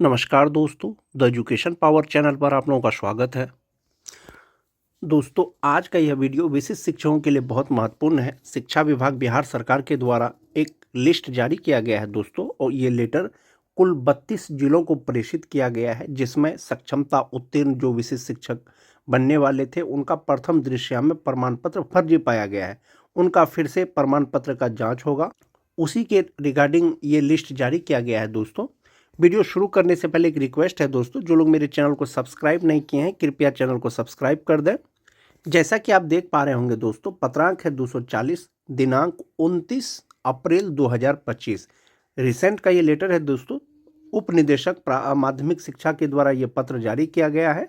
नमस्कार दोस्तों, the education power channel पर आप लोगों का स्वागत है। दोस्तों, आज का यह वीडियो विशिष्ट शिक्षकों के लिए बहुत महत्वपूर्ण है। शिक्षा विभाग बिहार सरकार के द्वारा एक लिस्ट जारी किया गया है दोस्तों, और ये लेटर कुल 32 जिलों को प्रेषित किया गया है, जिसमें सक्षमता उत्तीर्ण जो विशिष्ट शिक्षक बनने वाले थे उनका प्रथम दृश्याम में प्रमाण पत्र फर्जी पाया गया है। उनका फिर से प्रमाण पत्र का जाँच होगा। उसी के रिगार्डिंग ये लिस्ट जारी किया गया है दोस्तों। वीडियो शुरू करने से पहले एक रिक्वेस्ट है दोस्तों, जो लोग मेरे चैनल को सब्सक्राइब नहीं किए हैं कृपया चैनल को सब्सक्राइब कर दें। जैसा कि आप देख पा रहे होंगे दोस्तों, पत्रांक है 240, दिनांक 29 अप्रैल 2025। रिसेंट का ये लेटर है दोस्तों। उप निदेशक माध्यमिक शिक्षा के द्वारा ये पत्र जारी किया गया है।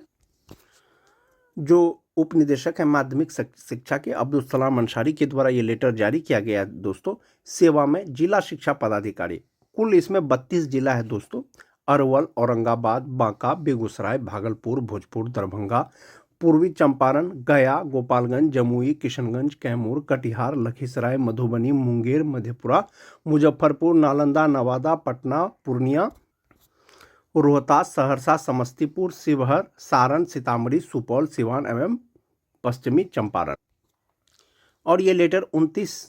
जो उप निदेशक है माध्यमिक शिक्षा के अब्दुल सलाम अंसारी के द्वारा ये लेटर जारी किया गया है दोस्तों। सेवा में जिला शिक्षा पदाधिकारी, कुल इसमें 32 जिला है दोस्तों। अरवल, औरंगाबाद, बांका, बेगूसराय, भागलपुर, भोजपुर, दरभंगा, पूर्वी चंपारण, गया, गोपालगंज, जमुई, किशनगंज, कैमूर, कटिहार, लखीसराय, मधुबनी, मुंगेर, मधेपुरा, मुजफ्फरपुर, नालंदा, नवादा, पटना, पूर्णिया, रोहतास, सहरसा, समस्तीपुर, शिवहर, सारण, सीतामढ़ी, सुपौल, सिवान एवं पश्चिमी चंपारण। और ये लेटर 29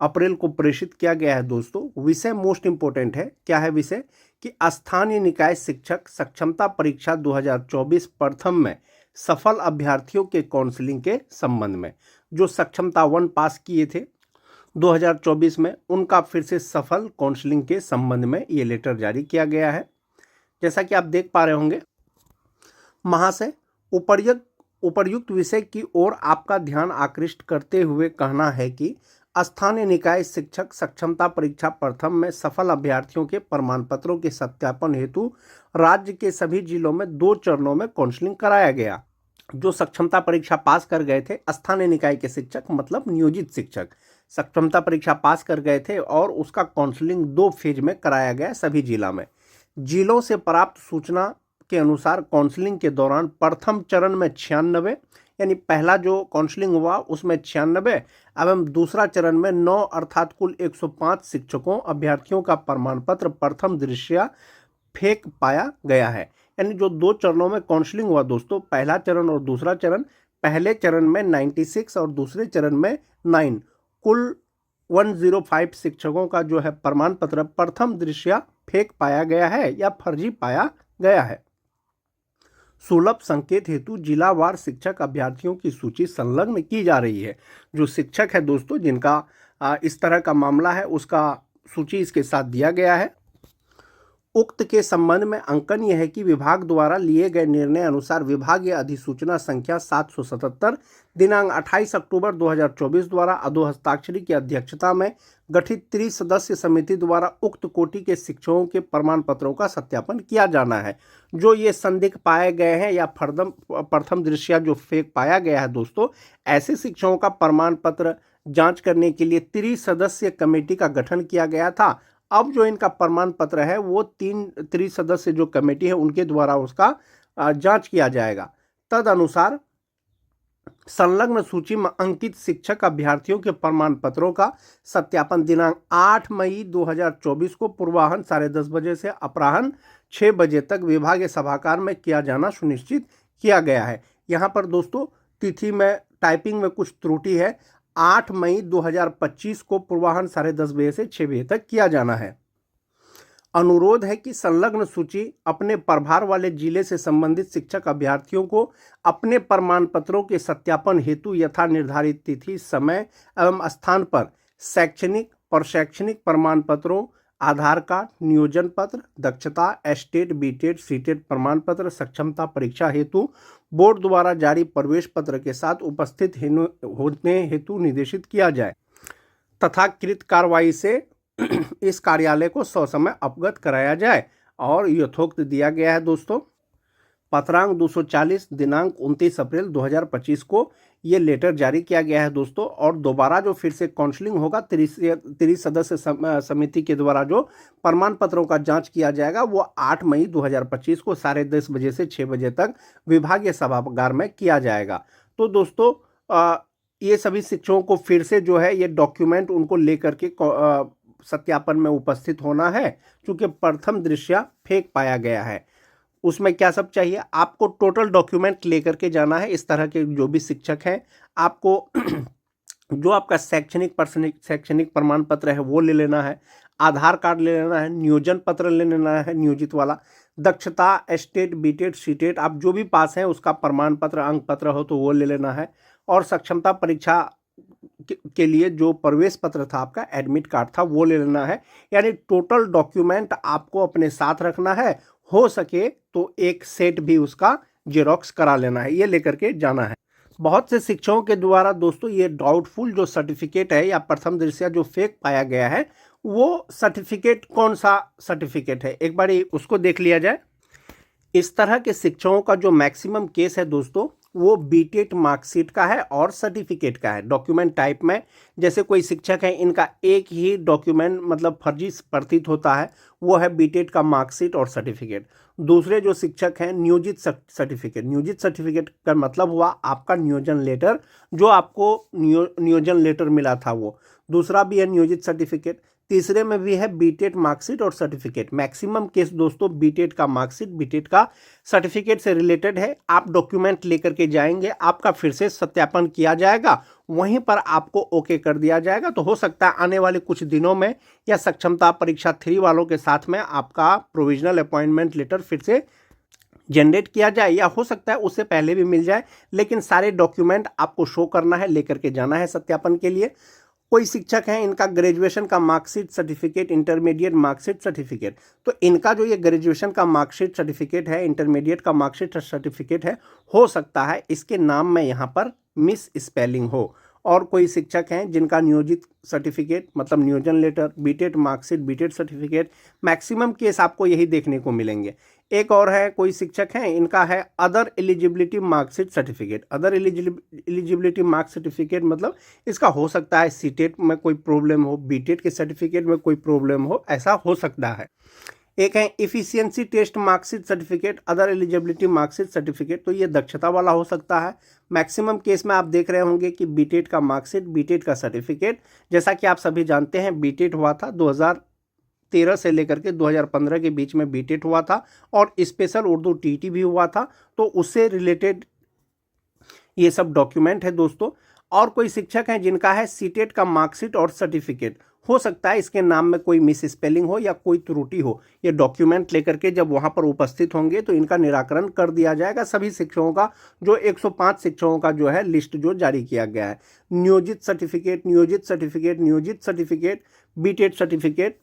अप्रैल को प्रेषित किया गया है दोस्तों। विषय मोस्ट इंपोर्टेंट है। क्या है विषय? कि स्थानीय निकाय शिक्षक सक्षमता परीक्षा 2024 प्रथम में सफल अभ्यर्थियों के काउंसलिंग के संबंध में, जो सक्षमता 1 पास किए थे 2024 में, उनका फिर से सफल काउंसलिंग के संबंध में ये लेटर जारी किया गया है। जैसा कि आप देख पा रहे होंगे, महाशय, उपर्युक्त विषय की ओर आपका ध्यान आकृष्ट करते हुए कहना है कि स्थानीय निकाय शिक्षक सक्षमता परीक्षा प्रथम में सफल अभ्यर्थियों के प्रमाण पत्रों के सत्यापन हेतु राज्य के सभी जिलों में 2 चरणों में काउंसलिंग कराया गया। जो सक्षमता परीक्षा पास कर गए थे, स्थानीय निकाय के शिक्षक मतलब नियोजित शिक्षक सक्षमता परीक्षा पास कर गए थे और उसका काउंसलिंग 2 फेज में कराया गया सभी जिला में। जिलों से प्राप्त सूचना के अनुसार काउंसलिंग के दौरान प्रथम चरण में 96, यानी पहला जो काउंसलिंग हुआ उसमें 96 एवं दूसरा चरण में 9 अर्थात कुल 105 शिक्षकों अभ्यर्थियों का प्रमाण पत्र प्रथम दृश्या फेक पाया गया है। यानी जो 2 चरणों में काउंसलिंग हुआ दोस्तों, पहला चरण और दूसरा चरण, पहले चरण में 96 और दूसरे चरण में 9, कुल 105 शिक्षकों का जो है प्रमाण पत्र प्रथम दृश्या फेक पाया गया है या फर्जी पाया गया है। सुलभ संकेत हेतु जिलावार शिक्षक अभ्यर्थियों की सूची संलग्न की जा रही है। जो शिक्षक है दोस्तों जिनका इस तरह का मामला है, उसका सूची इसके साथ दिया गया है। उक्त के संबंध में अंकन यह है कि विभाग द्वारा लिए गए निर्णय अनुसार विभागीय अधिसूचना संख्या 777 दिनांक 28 अक्टूबर 2024 द्वारा अधो हस्ताक्षरी की अध्यक्षता में गठित त्रिसदस्य समिति द्वारा उक्त कोटि के शिक्षकों के प्रमाण पत्रों का सत्यापन किया जाना है। जो ये संदिग्ध पाए गए हैं या प्रथम दृश्या जो फेक पाया गया है दोस्तों, ऐसे शिक्षकों का प्रमाण पत्र जांच करने के लिए त्रिसदस्य कमेटी का गठन किया गया था। अब जो इनका प्रमाण पत्र है वो 3 त्रिसदस्य जो कमेटी है उनके द्वारा उसका जांच किया जाएगा। तद अनुसार संलग्न सूची में अंकित शिक्षक अभ्यर्थियों के प्रमाण पत्रों का सत्यापन दिनांक 8 मई 2024 को पूर्वाह्न 10:30 बजे से अपराह्न 6 बजे तक विभागीय सभागार में किया जाना सुनिश्चित किया गया है। यहाँ पर दोस्तों तिथि में टाइपिंग में कुछ त्रुटि है। 8 मई 2025 को पूर्वाह्न 10:30 बजे से 6 बजे तक किया जाना है। अनुरोध है कि संलग्न सूची अपने प्रभार वाले जिले से संबंधित शिक्षक अभ्यर्थियों को अपने प्रमाण पत्रों के सत्यापन हेतु यथा निर्धारित तिथि, समय एवं स्थान पर शैक्षणिक प्रशैक्षणिक प्रमाण पत्रों, आधार कार्ड, नियोजन पत्र, दक्षता, एस्टेट, बीटेट, सीटेट प्रमाण पत्र, सक्षमता परीक्षा हेतु बोर्ड द्वारा जारी प्रवेश पत्र के साथ उपस्थित होने हेतु निर्देशित किया जाए तथा कृत कार्रवाई से इस कार्यालय को ससमय अवगत कराया जाए। और यथोक्त दिया गया है दोस्तों। पत्रांक 240 दिनांक 29 अप्रैल 2025 को ये लेटर जारी किया गया है दोस्तों। और दोबारा जो फिर से काउंसलिंग होगा त्रिसदस्य समिति के द्वारा जो प्रमाण पत्रों का जांच किया जाएगा वो 8 मई 2025 को 10:30 बजे से 6 बजे तक विभागीय सभागार में किया जाएगा। तो दोस्तों ये सभी शिक्षकों को फिर से जो है ये डॉक्यूमेंट उनको लेकर के सत्यापन में उपस्थित होना है, क्योंकि प्रथम दृष्टया फेक पाया गया है। उसमें क्या सब चाहिए, आपको टोटल डॉक्यूमेंट लेकर के जाना है। इस तरह के जो भी शिक्षक हैं, आपको जो आपका शैक्षणिक प्रमाण पत्र है वो ले लेना है, आधार कार्ड ले लेना है, नियोजन पत्र ले लेना है नियोजित वाला, दक्षता एस्टेट बीटेट सीटेट आप जो भी पास हैं उसका प्रमाण पत्र अंक पत्र हो तो वो ले लेना है, और सक्षमता परीक्षा के लिए जो प्रवेश पत्र था आपका एडमिट कार्ड था वो ले लेना है। यानी टोटल डॉक्यूमेंट आपको अपने साथ रखना है, हो सके तो एक सेट भी उसका जेरॉक्स करा लेना है, ये लेकर के जाना है। बहुत से शिक्षकों के द्वारा दोस्तों ये डाउटफुल जो सर्टिफिकेट है या प्रथम दृष्टया जो फेक पाया गया है, वो सर्टिफिकेट कौन सा सर्टिफिकेट है एक बार उसको देख लिया जाए। इस तरह के शिक्षकों का जो मैक्सिमम केस है दोस्तों, वो बीटेट मार्कशीट का है और सर्टिफिकेट का है। डॉक्यूमेंट टाइप में जैसे कोई शिक्षक है, इनका एक ही डॉक्यूमेंट मतलब फर्जी प्रतीत होता है, वो है बीटेट का मार्कशीट और सर्टिफिकेट। दूसरे जो शिक्षक हैं नियोजित सर्टिफिकेट, नियोजित सर्टिफिकेट का मतलब हुआ आपका नियोजन लेटर, जो आपको नियोजन लेटर मिला था वो। दूसरा भी है नियोजित सर्टिफिकेट, तीसरे में भी है बीटेट मार्कशीट और सर्टिफिकेट। मैक्सिमम केस दोस्तों बीटेट का मार्कशीट बीटेट का सर्टिफिकेट से रिलेटेड है। आप डॉक्यूमेंट लेकर के जाएंगे, आपका फिर से सत्यापन किया जाएगा, वहीं पर आपको ओके कर दिया जाएगा। तो हो सकता है आने वाले कुछ दिनों में या सक्षमता परीक्षा 3 वालों के साथ में आपका प्रोविजनल अपॉइंटमेंट लेटर फिर से जनरेट किया जाए, या हो सकता है उससे पहले भी मिल जाए, लेकिन सारे डॉक्यूमेंट आपको शो करना है, लेकर के जाना है सत्यापन के लिए। कोई शिक्षक हैं, इनका ग्रेजुएशन का marksheet certificate, intermediate marksheet certificate, तो इनका जो ये ग्रेजुएशन का मार्कशीट सर्टिफिकेट है, इंटरमीडिएट का मार्कशीट सर्टिफिकेट है, हो सकता है इसके नाम में यहाँ पर मिस स्पेलिंग हो। और कोई शिक्षक हैं जिनका नियोजित सर्टिफिकेट मतलब नियोजन letter, बीटेट marksheet, बीटेट certificate, maximum case आपको यही देखने को मिलेंगे। एक और है, कोई शिक्षक हैं, इनका है other eligibility marksheet certificate. Other eligibility mark certificate मतलब इसका हो सकता है सीटेट में कोई प्रॉब्लम हो, बीटेट के सर्टिफिकेट में कोई प्रॉब्लम हो, ऐसा हो सकता है। एक है efficiency test marksheet certificate, other eligibility marksheet certificate, तो ये दक्षता वाला हो सकता है। मैक्सिमम केस में आप देख रहे होंगे कि बीटेट का मार्कशीट, बीटेट का सर्टिफिकेट, जैसा कि आप सभी जानते हैं बीटेट हुआ था 2013 से लेकर के 2015 के बीच में बीटेट हुआ था, और स्पेशल उर्दू टीटी भी हुआ था, तो उससे रिलेटेड ये सब डॉक्यूमेंट है दोस्तों। और कोई शिक्षक हैं जिनका है सीटेट का मार्कशीट और सर्टिफिकेट, हो सकता है इसके नाम में कोई मिस स्पेलिंग हो या कोई त्रुटि हो, ये डॉक्यूमेंट लेकर के जब वहाँ पर उपस्थित होंगे तो इनका निराकरण कर दिया जाएगा। सभी शिक्षकों का जो 105 शिक्षकों का जो है लिस्ट जो जारी किया गया है, नियोजित सर्टिफिकेट, नियोजित सर्टिफिकेट, नियोजित सर्टिफिकेट, बीटेट सर्टिफिकेट।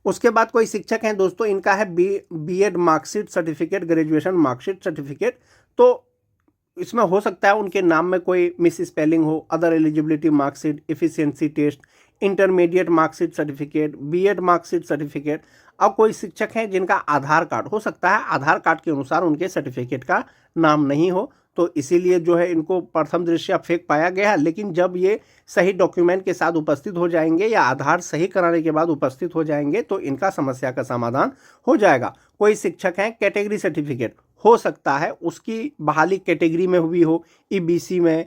उसके बाद कोई शिक्षक हैं दोस्तों, इनका है B Ed marksheet certificate, graduation marksheet certificate, तो इसमें हो सकता है उनके नाम में कोई मिस स्पेलिंग हो। Other eligibility marksheet, efficiency test, intermediate marksheet certificate, B Ed marksheet certificate. अब कोई शिक्षक हैं जिनका आधार कार्ड, हो सकता है आधार कार्ड के अनुसार उनके सर्टिफिकेट का नाम नहीं हो, तो इसीलिए जो है इनको प्रथम दृष्टया फेक पाया गया है। लेकिन जब ये सही डॉक्यूमेंट के साथ उपस्थित हो जाएंगे या आधार सही कराने के बाद उपस्थित हो जाएंगे तो इनका समस्या का समाधान हो जाएगा। कोई शिक्षक हैं कैटेगरी सर्टिफिकेट, हो सकता है उसकी बहाली कैटेगरी में हुई हो, ईबीसी में,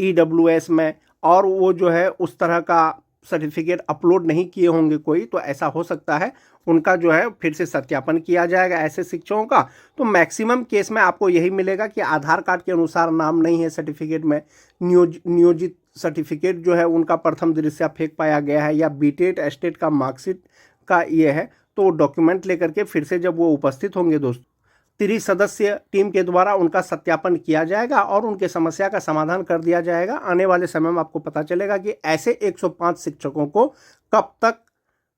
ईडब्ल्यूएस में, और वो जो है उस तरह का सर्टिफिकेट अपलोड नहीं किए होंगे कोई, तो ऐसा हो सकता है उनका जो है फिर से सत्यापन किया जाएगा ऐसे शिक्षकों का। तो मैक्सिमम केस में आपको यही मिलेगा कि आधार कार्ड के अनुसार नाम नहीं है सर्टिफिकेट में, नियोजित सर्टिफिकेट जो है उनका प्रथम दृष्टया फेक पाया गया है, या बीटेट एस्टेट का मार्कशीट का ये है, तो डॉक्यूमेंट लेकर के फिर से जब वो उपस्थित होंगे दोस्तों, 3 सदस्य टीम के द्वारा उनका सत्यापन किया जाएगा और उनके समस्या का समाधान कर दिया जाएगा। आने वाले समय में आपको पता चलेगा कि ऐसे 105 शिक्षकों को कब तक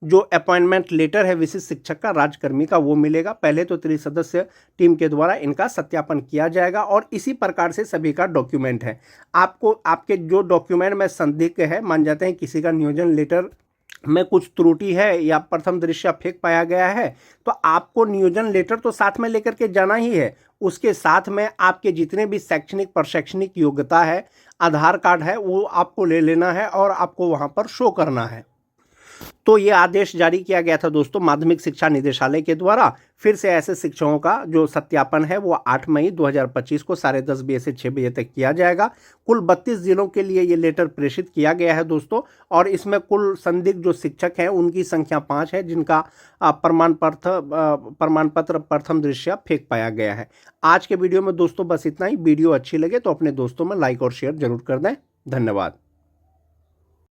जो अपॉइंटमेंट लेटर है विशिष्ट शिक्षक का, राजकर्मी का, वो मिलेगा। पहले तो 3 सदस्य टीम के द्वारा इनका सत्यापन किया जाएगा, और इसी प्रकार से सभी का डॉक्यूमेंट है। आपको आपके जो डॉक्यूमेंट में संदिग्ध है, मान जाते हैं किसी का नियोजन लेटर में कुछ त्रुटि है या प्रथम दृष्टया फेक पाया गया है, तो आपको नियोजन लेटर तो साथ में लेकर के जाना ही है। उसके साथ में आपके जितने भी शैक्षणिक प्रशैक्षणिक योग्यता है, आधार कार्ड है, वो आपको ले लेना है और आपको वहाँ पर शो करना है। तो ये आदेश जारी किया गया था दोस्तों माध्यमिक शिक्षा निदेशालय के द्वारा। फिर से ऐसे शिक्षकों का जो सत्यापन है वो 8 मई 2025 को 10:30 बजे से 6 बजे तक किया जाएगा। कुल 32 जिलों के लिए ये लेटर प्रेषित किया गया है दोस्तों, और इसमें कुल संदिग्ध जो शिक्षक हैं उनकी संख्या 5 है, जिनका प्रमाण पत्र प्रथम दृष्टया फेक पाया गया है। आज के वीडियो में दोस्तों बस इतना ही। वीडियो अच्छी लगे तो अपने दोस्तों में लाइक और शेयर जरूर कर दें। धन्यवाद।